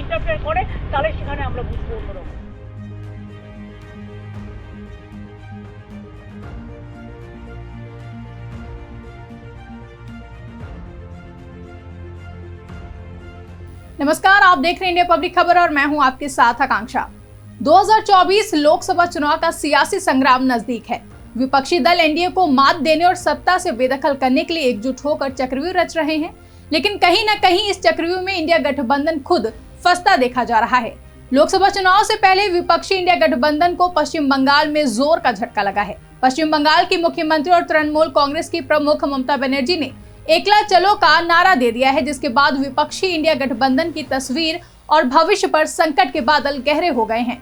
Interfere করে তাহলে সেখানে আমরা বুঝবো অন্যরকম। नमस्कार, आप देख रहे हैं इंडिया पब्लिक खबर और मैं हूं आपके साथ आकांक्षा। 2024 लोकसभा चुनाव का सियासी संग्राम नजदीक है। विपक्षी दल एनडीए को मात देने और सत्ता से बेदखल करने के लिए एकजुट होकर चक्रव्यूह रच रहे हैं, लेकिन कहीं न कहीं इस चक्रव्यूह में इंडिया गठबंधन खुद फंसता देखा जा रहा है। लोकसभा चुनाव से पहले विपक्षी इंडिया गठबंधन को पश्चिम बंगाल में जोर का झटका लगा है। पश्चिम बंगाल की मुख्यमंत्री और तृणमूल कांग्रेस की प्रमुख ममता बनर्जी ने एकला चलो का नारा दे दिया है, जिसके बाद विपक्षी इंडिया गठबंधन की तस्वीर और भविष्य पर संकट के बादल गहरे हो गए हैं।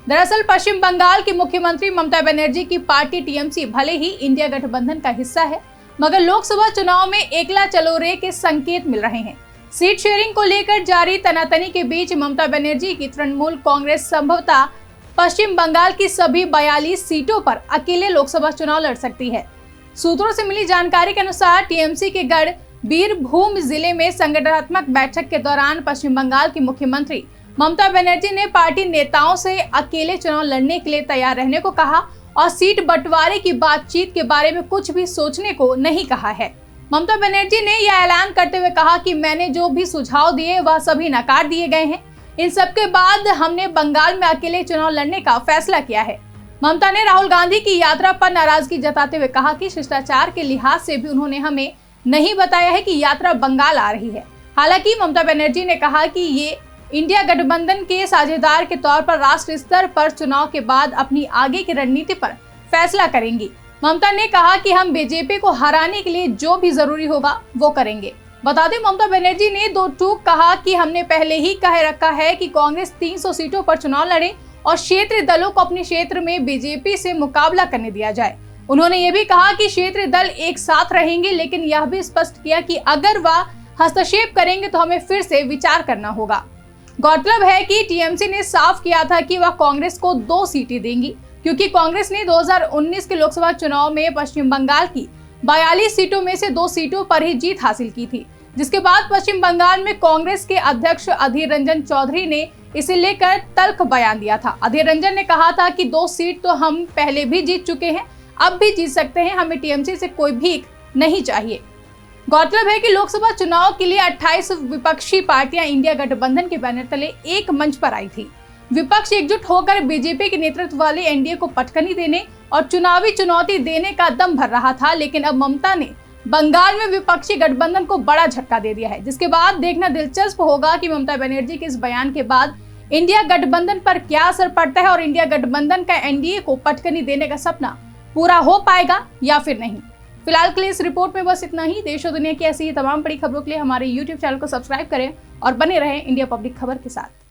दरअसल पश्चिम बंगाल की मुख्यमंत्री ममता बनर्जी की पार्टी टीएमसी भले ही इंडिया गठबंधन का हिस्सा है, मगर लोकसभा चुनाव में एकला चलो रे के संकेत मिल रहे हैं। सीट शेयरिंग को लेकर जारी तनातनी के बीच ममता बनर्जी की तृणमूल कांग्रेस संभवतः पश्चिम बंगाल की सभी 42 सीटों पर अकेले लोकसभा चुनाव लड़ सकती है। सूत्रों से मिली जानकारी के अनुसार टीएमसी के गढ़ बीरभूम जिले में संगठनात्मक बैठक के दौरान पश्चिम बंगाल की मुख्यमंत्री ममता बनर्जी ने पार्टी नेताओं से अकेले चुनाव लड़ने के लिए तैयार रहने को कहा और सीट बंटवारे की बातचीत के बारे में कुछ भी सोचने को नहीं कहा है। ममता बनर्जी ने यह ऐलान करते हुए कहा कि मैंने जो भी सुझाव दिए वह सभी नकार दिए गए हैं। इन सबके बाद हमने बंगाल में अकेले चुनाव लड़ने का फैसला किया है। ममता ने राहुल गांधी की यात्रा पर नाराजगी जताते हुए कहा कि शिष्टाचार के लिहाज से भी उन्होंने हमें नहीं बताया है कि यात्रा बंगाल आ रही है। हालांकि ममता बनर्जी ने कहा कि ये इंडिया गठबंधन के साझेदार के तौर पर राष्ट्रीय स्तर पर चुनाव के बाद अपनी आगे की रणनीति पर फैसला करेंगी। ममता ने कहा कि हम बीजेपी को हराने के लिए जो भी जरूरी होगा वो करेंगे। बता दें, ममता बनर्जी ने दो टूक कहा कि हमने पहले ही कह रखा है कि कांग्रेस 300 सीटों पर चुनाव लड़े और क्षेत्रीय दलों को अपने क्षेत्र में बीजेपी से मुकाबला करने दिया जाए। उन्होंने ये भी कहा कि क्षेत्रीय दल एक साथ रहेंगे, लेकिन यह भी स्पष्ट किया कि अगर वह हस्तक्षेप करेंगे तो हमें फिर से विचार करना होगा। गौरतलब है कि टीएमसी ने साफ किया था कि वह कांग्रेस को 2 सीटें देंगी, क्योंकि कांग्रेस ने 2019 के लोकसभा चुनाव में पश्चिम बंगाल की 42 सीटों में से 2 सीटों पर ही जीत हासिल की थी, जिसके बाद पश्चिम बंगाल में कांग्रेस के अध्यक्ष अधीर रंजन चौधरी ने इसे लेकर तल्ख बयान दिया था। अधीर रंजन ने कहा था कि 2 सीट तो हम पहले भी जीत चुके हैं, अब भी जीत सकते हैं, हमें टीएमसी से कोई भीख नहीं चाहिए। गौरतलब है कि लोकसभा चुनाव के लिए 28 विपक्षी पार्टियां इंडिया गठबंधन के बैनर तले एक मंच पर आई थी। विपक्ष एकजुट होकर बीजेपी के नेतृत्व वाले एनडीए को पटखनी देने और चुनावी चुनौती देने का दम भर रहा था, लेकिन अब ममता ने बंगाल में विपक्षी गठबंधन को बड़ा झटका दे दिया है, जिसके बाद देखना दिलचस्प होगा कि ममता बनर्जी के इस बयान के बाद इंडिया गठबंधन पर क्या असर पड़ता है और इंडिया गठबंधन का एनडीए को पटखनी देने का सपना पूरा हो पाएगा या फिर नहीं। फिलहाल के लिए इस रिपोर्ट में बस इतना ही। देश और दुनिया की ऐसी ही तमाम बड़ी खबरों के लिए हमारे YouTube चैनल को सब्सक्राइब करें और बने रहें इंडिया पब्लिक खबर के साथ।